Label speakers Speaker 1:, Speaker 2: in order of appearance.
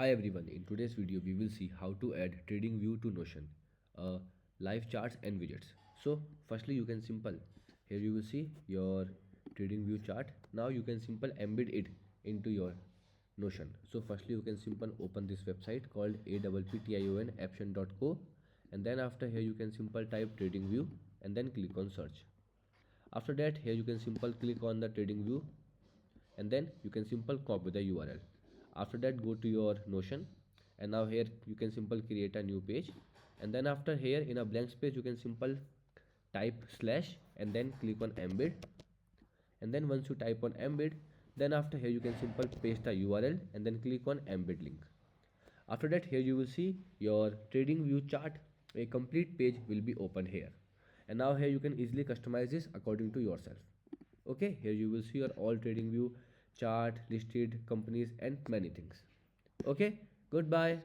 Speaker 1: Hi everyone, in today's video we will see how to add TradingView to Notion, live charts and widgets. So firstly you can simple, here you will see your TradingView chart. Now you can simple embed it into your Notion. So firstly you can simple open this website called apption.co, and then after here you can simple type TradingView and then click on search. After that here you can simple click on the TradingView and then you can simple copy the URL. After that go to your Notion, and now here you can simple create a new page, and then after here in a blank space you can simple type slash and then click on embed, and then once you type on embed, then after here you can simple paste the URL and then click on embed link. After that here you will see your TradingView chart, a complete page will be opened here, and now here you can easily customize this according to yourself. Okay, here you will see your all TradingView chart, listed companies and many things. Okay, goodbye.